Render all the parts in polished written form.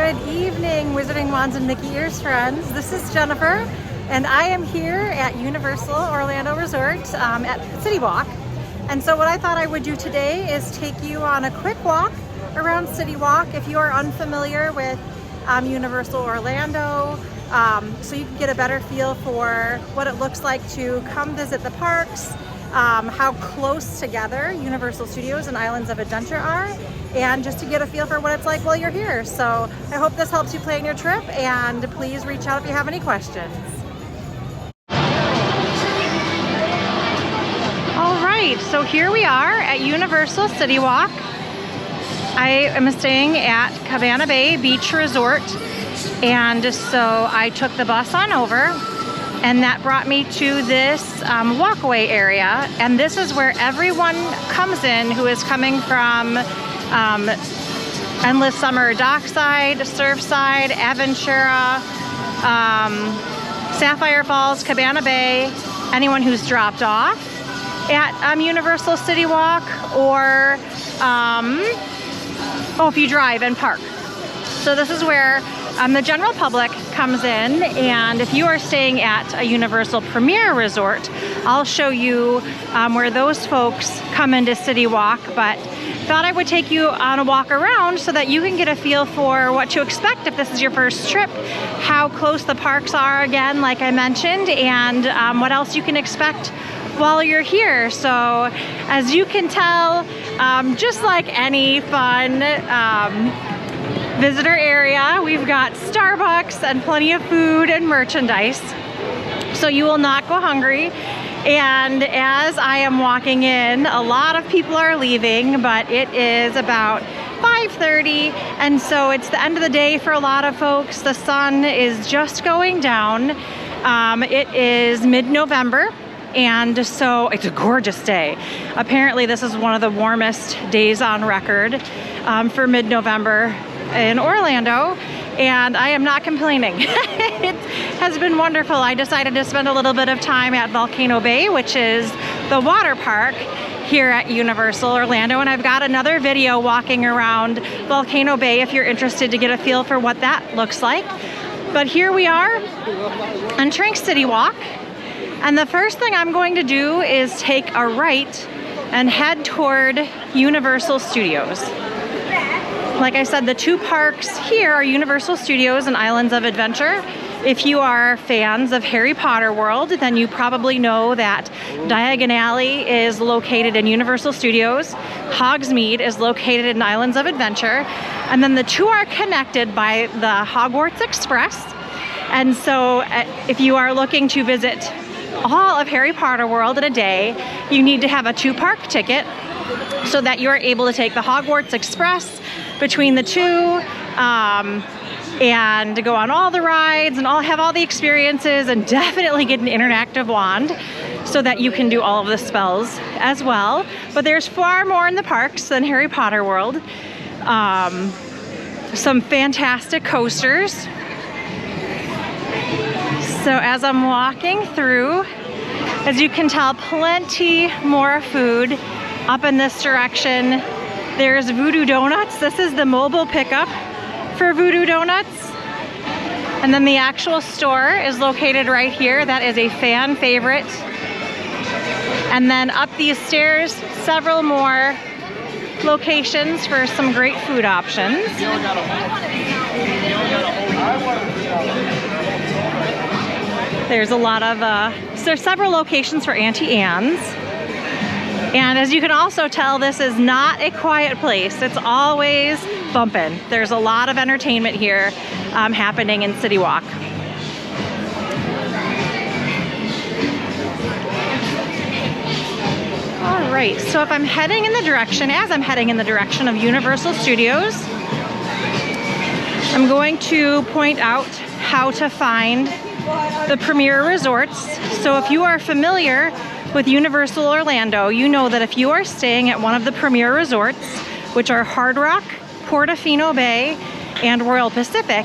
Good evening, Wizarding Wands and Mickey Ears friends. This is Jennifer, and I am here at Universal Orlando Resort at CityWalk. And so what I thought I would do today is take you on a quick walk around CityWalk if you are unfamiliar with Universal Orlando, so you can get a better feel for what it looks like to come visit the parks, how close together Universal Studios and Islands of Adventure are, and just to get a feel for what it's like while you're here. So I hope this helps you plan your trip, and please reach out if you have any questions. All right, so here we are at Universal CityWalk. I am staying at Cabana Bay Beach Resort, and so I took the bus on over, and that brought me to this walkway area, and this is where everyone comes in who is coming from Endless Summer Dockside, Surfside, Aventura, Sapphire Falls, Cabana Bay, anyone who's dropped off at Universal CityWalk, or if you drive and park. So this is where the general public comes in, and if you are staying at a Universal Premier Resort, I'll show you where those folks come into CityWalk, but thought I would take you on a walk around so that you can get a feel for what to expect if this is your first trip, how close the parks are again, like I mentioned, and what else you can expect while you're here. So as you can tell, just like any fun visitor area, we've got Starbucks and plenty of food and merchandise, so you will not go hungry. And as I am walking in, a lot of people are leaving, but it is about 5:30, and so it's the end of the day for a lot of folks. The sun is just going down. It is mid-November, and so it's a gorgeous day. Apparently this is one of the warmest days on record for mid-November in Orlando, and I am not complaining. It has been wonderful. I decided to spend a little bit of time at Volcano Bay, which is the water park here at Universal Orlando, and I've got another video walking around Volcano Bay if you're interested to get a feel for what that looks like. But here we are entering CityWalk, and the first thing I'm going to do is take a right and head toward Universal Studios. Like I said, the two parks here are Universal Studios and Islands of Adventure. If you are fans of Harry Potter World, then you probably know that Diagon Alley is located in Universal Studios, Hogsmeade is located in Islands of Adventure, and then the two are connected by the Hogwarts Express. And so if you are looking to visit all of Harry Potter World in a day, you need to have a two-park ticket so that you're able to take the Hogwarts Express between the two, and to go on all the rides and have all the experiences, and definitely get an interactive wand so that you can do all of the spells as well. But there's far more in the parks than Harry Potter World. Some fantastic coasters. So as I'm walking through, as you can tell, plenty more food up in this direction. There's Voodoo Donuts. This is the mobile pickup for Voodoo Donuts. And then the actual store is located right here. That is a fan favorite. And then up these stairs, several more locations for some great food options. There's a lot of, there's several locations for Auntie Anne's. And as you can also tell, this is not a quiet place. It's always bumping. There's a lot of entertainment here happening in CityWalk. All right, so if I'm heading in the direction, as I'm heading in the direction of Universal Studios, I'm going to point out how to find the Premier Resorts. So if you are familiar with Universal Orlando, you know that if you are staying at one of the Premier Resorts, which are Hard Rock, Portofino Bay, and Royal Pacific,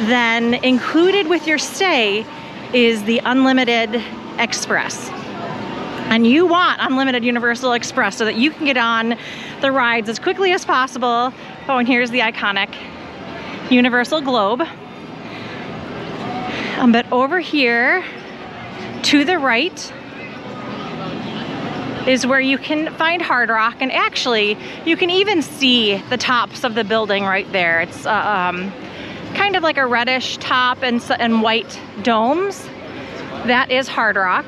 then included with your stay is the Unlimited Express. And you want Unlimited Universal Express so that you can get on the rides as quickly as possible. Oh, and here's the iconic Universal Globe. But over here to the right is where you can find Hard Rock, and actually you can even see the tops of the building right there. It's kind of like a reddish top and white domes. That is Hard Rock.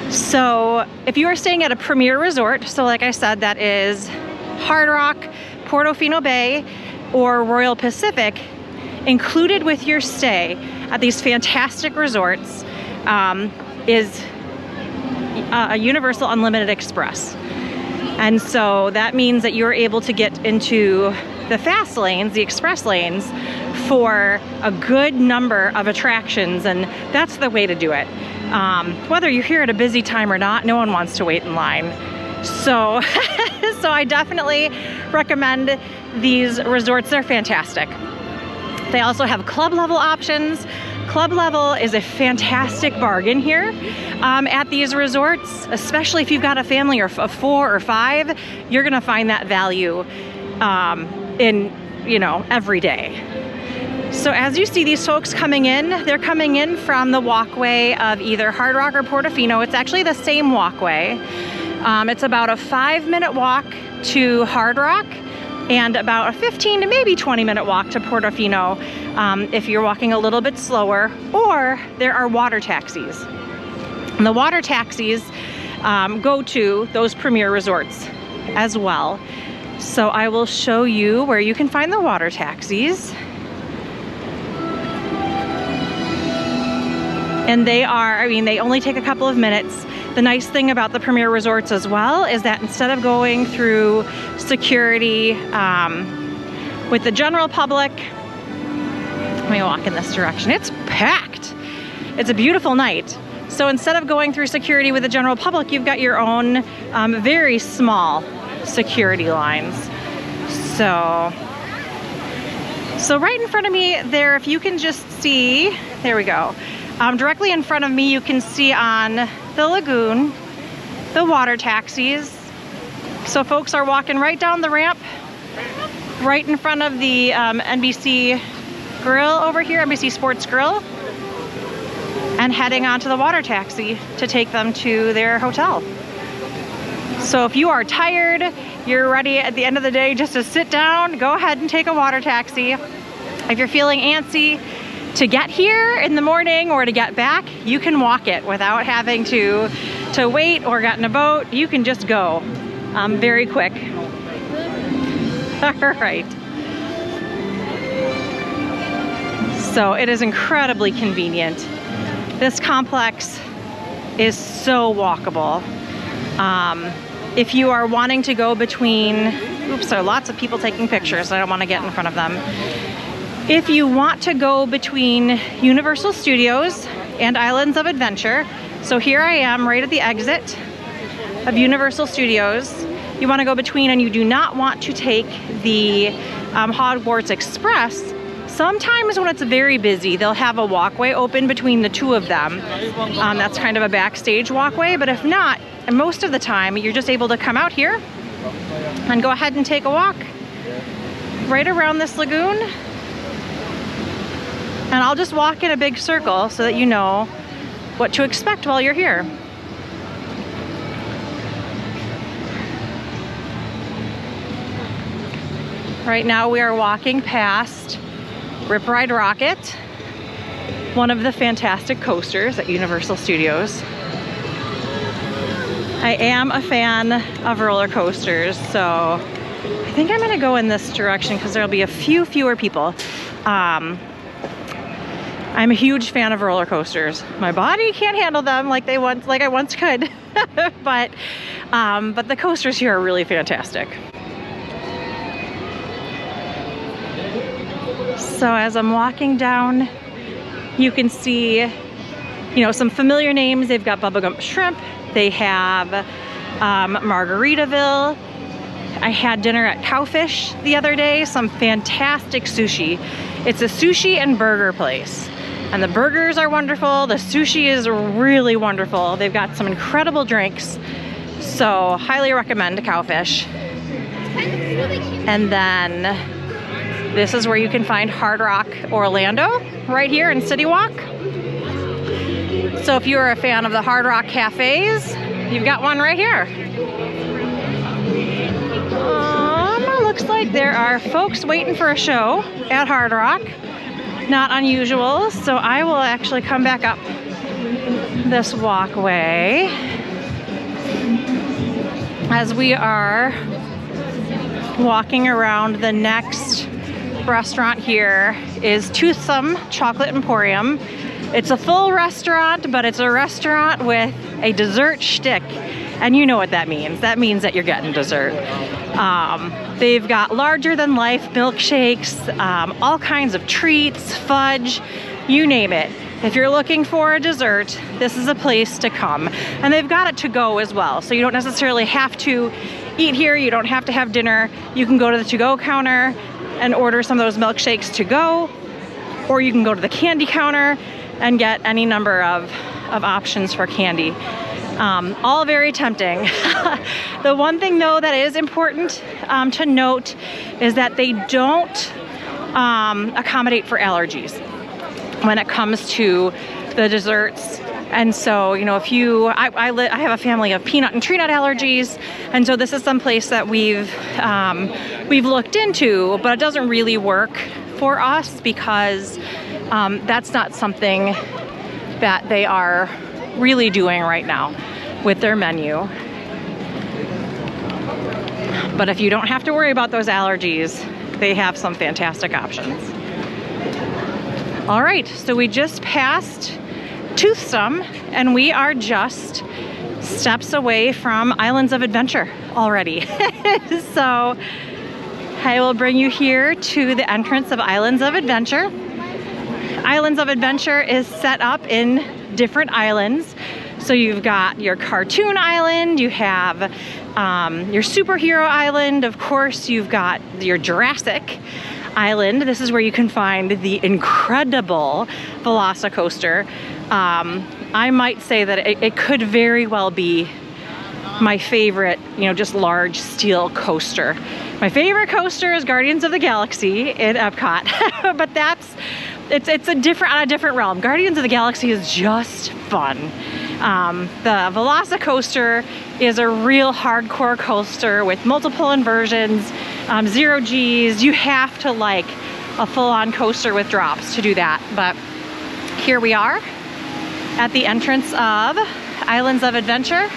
So if you are staying at a premier resort, so like I said, that is Hard Rock, Portofino Bay, or Royal Pacific, included with your stay at these fantastic resorts is a Universal Unlimited Express. And so that means that you're able to get into the fast lanes, the express lanes, for a good number of attractions, and that's the way to do it. Whether you're here at a busy time or not, no one wants to wait in line. So, so I definitely recommend these resorts. They're fantastic. They also have club level options. Club level is a fantastic bargain here at these resorts, especially if you've got a family of 4 or 5. You're gonna find that value in, you know, every day. So as you see these folks coming in, they're coming in from the walkway of either Hard Rock or Portofino. It's actually the same walkway. It's about a 5-minute walk to Hard Rock and about a 15 to maybe 20-minute walk to Portofino if you're walking a little bit slower, or there are water taxis. And the water taxis go to those premier resorts as well. So I will show you where you can find the water taxis. And they are, I mean, they only take a couple of minutes. The nice thing about the premier resorts as well is that instead of going through security with the general public, let me walk in this direction. It's packed. It's a beautiful night. So instead of going through security with the general public, you've got your own very small security lines. So right in front of me there, if you can just see, there we go. Directly in front of me, you can see on the lagoon, the water taxis. So folks are walking right down the ramp, right in front of the NBC Grill over here, NBC Sports Grill, and heading onto the water taxi to take them to their hotel. So if you are tired, you're ready at the end of the day just to sit down, go ahead and take a water taxi. If you're feeling antsy to get here in the morning or to get back, you can walk it without having to wait or get in a boat. You can just go very quick. All right. So it is incredibly convenient. This complex is so walkable. If you are wanting to go between, oops, there are lots of people taking pictures, so I don't want to get in front of them. If you want to go between Universal Studios and Islands of Adventure, so here I am right at the exit of Universal Studios. You want to go between and you do not want to take the Hogwarts Express. Sometimes when it's very busy, they'll have a walkway open between the two of them. That's kind of a backstage walkway, but if not, and most of the time, you're just able to come out here and go ahead and take a walk right around this lagoon. And I'll just walk in a big circle so that you know what to expect while you're here. Right now we are walking past Rip Ride Rocket, one of the fantastic coasters at Universal Studios. I am a fan of roller coasters, so I think I'm gonna go in this direction because there'll be a few fewer people. I'm a huge fan of roller coasters. My body can't handle them like I once could, but the coasters here are really fantastic. So as I'm walking down, you can see, you know, some familiar names. They've got Bubba Gump Shrimp. They have Margaritaville. I had dinner at Cowfish the other day, some fantastic sushi. It's a sushi and burger place. And the burgers are wonderful. The sushi is really wonderful. They've got some incredible drinks. So highly recommend Cowfish. And then This is where you can find Hard Rock Orlando, right here in CityWalk. So if you're a fan of the Hard Rock cafes, you've got one right here. Looks like there are folks waiting for a show at Hard Rock. Not unusual, so I will actually come back up this walkway as we are walking around. The next restaurant here is Toothsome Chocolate Emporium. It's a full restaurant, but it's a restaurant with a dessert shtick. And you know what that means. That means that you're getting dessert. They've got larger than life milkshakes, all kinds of treats, fudge, you name it. If you're looking for a dessert, this is a place to come. And they've got it to go as well. So you don't necessarily have to eat here. You don't have to have dinner. You can go to the to-go counter and order some of those milkshakes to go, or you can go to the candy counter and get any number of options for candy. All very tempting. The one thing though that is important to note is that they don't accommodate for allergies when it comes to the desserts. And so, you know, if you, I have a family of peanut and tree nut allergies, and so this is some place that we've looked into, but it doesn't really work for us because that's not something that they are really doing right now with their menu. But if you don't have to worry about those allergies, they have some fantastic options. All right, so we just passed Toothsome, and we are just steps away from Islands of Adventure already. So I will bring you here to the entrance of Islands of Adventure. Islands of Adventure is set up in different islands. So you've got your cartoon island, you have your superhero island, of course you've got your Jurassic Island. This is where you can find the incredible Velocicoaster. I might say that it could very well be my favorite, you know, just large steel coaster. My favorite coaster is Guardians of the Galaxy in Epcot, but it's on a different realm. Guardians of the Galaxy is just fun. The Velocicoaster is a real hardcore coaster with multiple inversions, 0 Gs. You have to like a full-on coaster with drops to do that. But here we are at the entrance of Islands of Adventure.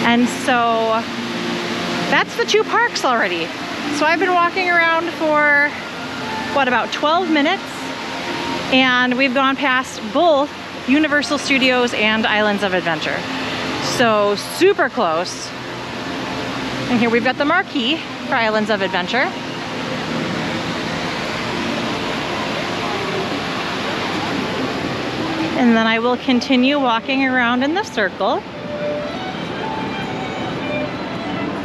And so that's the 2 parks already. So I've been walking around for, what, about 12 minutes? And we've gone past both Universal Studios and Islands of Adventure. So super close. And here we've got the marquee for Islands of Adventure. And then I will continue walking around in the circle.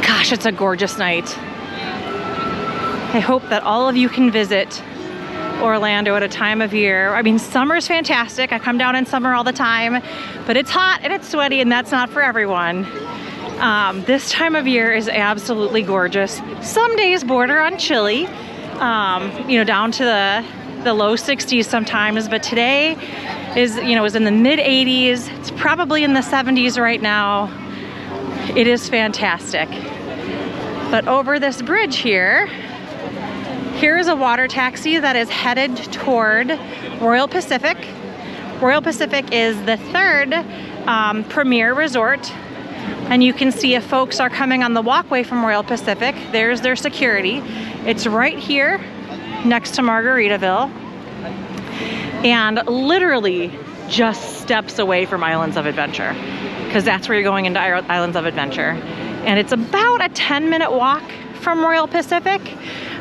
Gosh, it's a gorgeous night. I hope that all of you can visit Orlando at a time of year. I mean, summer's fantastic. I come down in summer all the time, but it's hot and it's sweaty, and that's not for everyone. This time of year is absolutely gorgeous. Some days border on chilly, you know, down to the low 60s sometimes, but today is in the mid 80s. It's probably in the 70s right now. It is fantastic. But over this bridge here is a water taxi that is headed toward Royal Pacific. Royal Pacific is the 3rd premier resort. And you can see if folks are coming on the walkway from Royal Pacific, there's their security. It's right here next to Margaritaville. And literally just steps away from Islands of Adventure, because that's where you're going into Islands of Adventure. And it's about a 10-minute walk from Royal Pacific.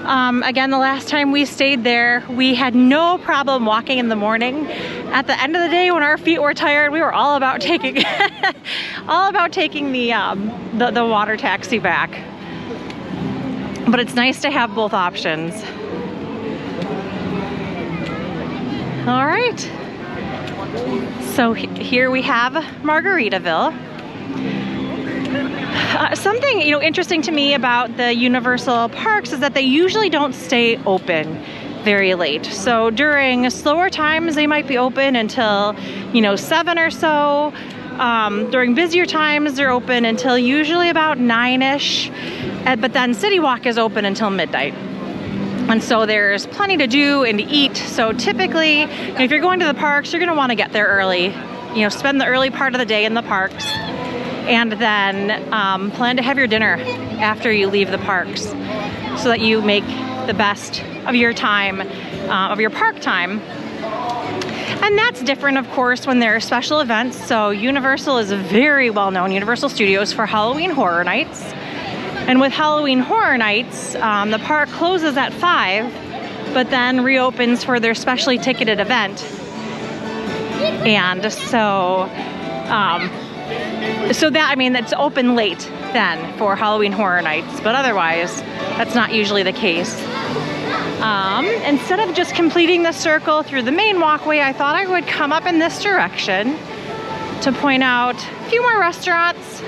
Again, the last time we stayed there, we had no problem walking in the morning. At the end of the day, when our feet were tired, we were all about taking the water taxi back. But it's nice to have both options. All right. So here we have Margaritaville. Something, interesting to me about the Universal parks is that they usually don't stay open very late. So during slower times, they might be open until, 7 or so. During busier times, they're open until usually about 9-ish. But then CityWalk is open until midnight. And so there's plenty to do and to eat. So typically, if you're going to the parks, you're going to want to get there early. Spend the early part of the day in the parks. And then plan to have your dinner after you leave the parks so that you make the best of your time, of your park time. And that's different, of course, when there are special events. So Universal is very well known, Universal Studios, for Halloween Horror Nights. And with Halloween Horror Nights, the park closes at 5, but then reopens for their specially ticketed event. And so, that's open late then for Halloween Horror Nights, but otherwise, that's not usually the case. Instead of just completing the circle through the main walkway, I thought I would come up in this direction to point out a few more restaurants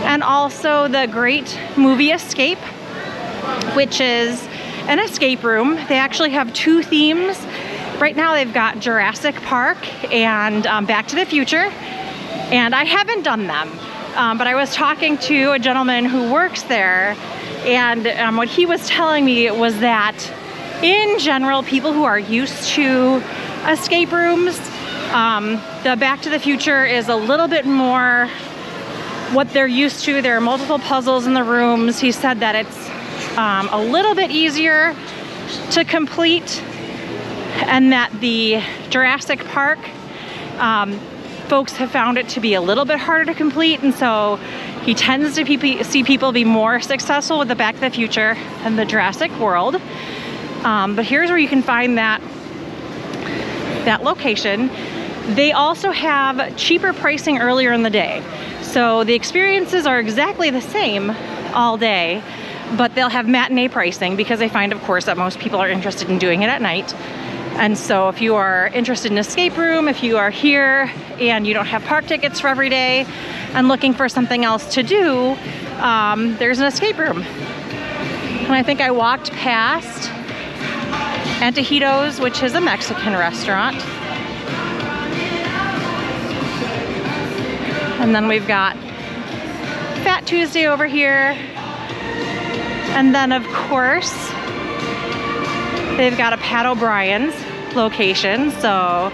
and also the great movie Escape, which is an escape room. They actually have 2 themes. Right now they've got Jurassic Park and Back to the Future, and I haven't done them, but I was talking to a gentleman who works there, and what he was telling me was that in general, people who are used to escape rooms, the Back to the Future is a little bit more what they're used to. There are multiple puzzles in the rooms. He said that it's a little bit easier to complete, and that the Jurassic Park, folks have found it to be a little bit harder to complete, and so he tends to see people be more successful with the Back to the Future than the Jurassic World. But here's where you can find that location. They also have cheaper pricing earlier in the day. So the experiences are exactly the same all day, but they'll have matinee pricing because they find, of course, that most people are interested in doing it at night. And so if you are interested in escape room, if you are here and you don't have park tickets for every day and looking for something else to do, there's an escape room. And I think I walked past Antojitos, which is a Mexican restaurant. And then we've got Fat Tuesday over here. And then, of course, they've got a Pat O'Brien's location. So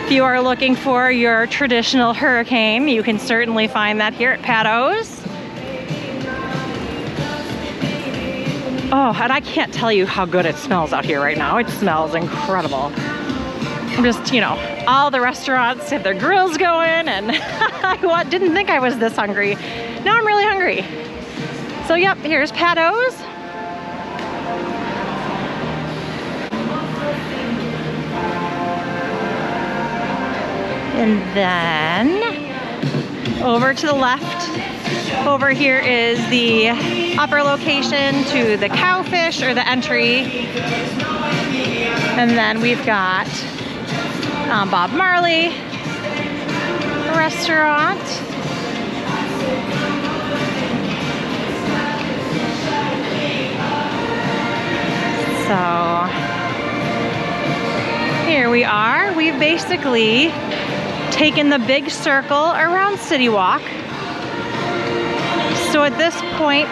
if you are looking for your traditional hurricane, you can certainly find that here at Pat O's. Oh, and I can't tell you how good it smells out here right now. It smells incredible. I'm just, all the restaurants have their grills going, and I didn't think I was this hungry. Now I'm really hungry. So yep, here's Pat O's. And then over to the left, over here is the upper location to the Cowfish, or the entry. And then we've got Bob Marley restaurant. So here we are. We've basically taken the big circle around CityWalk. So at this point,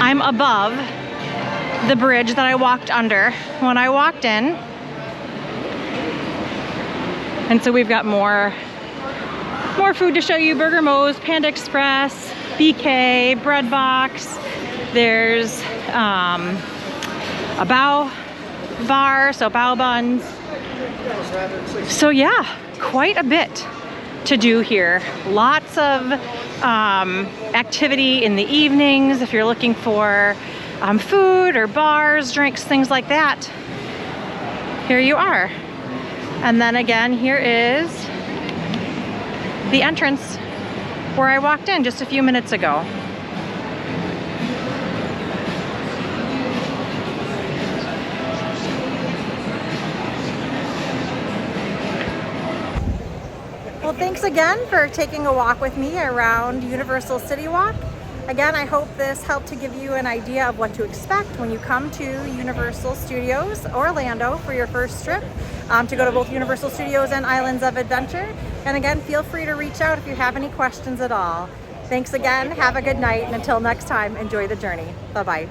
I'm above the bridge that I walked under when I walked in. And so we've got more food to show you. Burger Mo's, Panda Express, BK, Bread Box. There's a Bao bar, so Bao buns. So yeah, quite a bit to do here. Lots of activity in the evenings if you're looking for food or bars, drinks, things like that. Here you are. And then again, here is the entrance where I walked in just a few minutes ago. Well, thanks again for taking a walk with me around Universal CityWalk. Again, I hope this helped to give you an idea of what to expect when you come to Universal Studios Orlando for your first trip, to go to both Universal Studios and Islands of Adventure. And again, feel free to reach out if you have any questions at all. Thanks again, have a good night, and until next time, enjoy the journey. Bye-bye.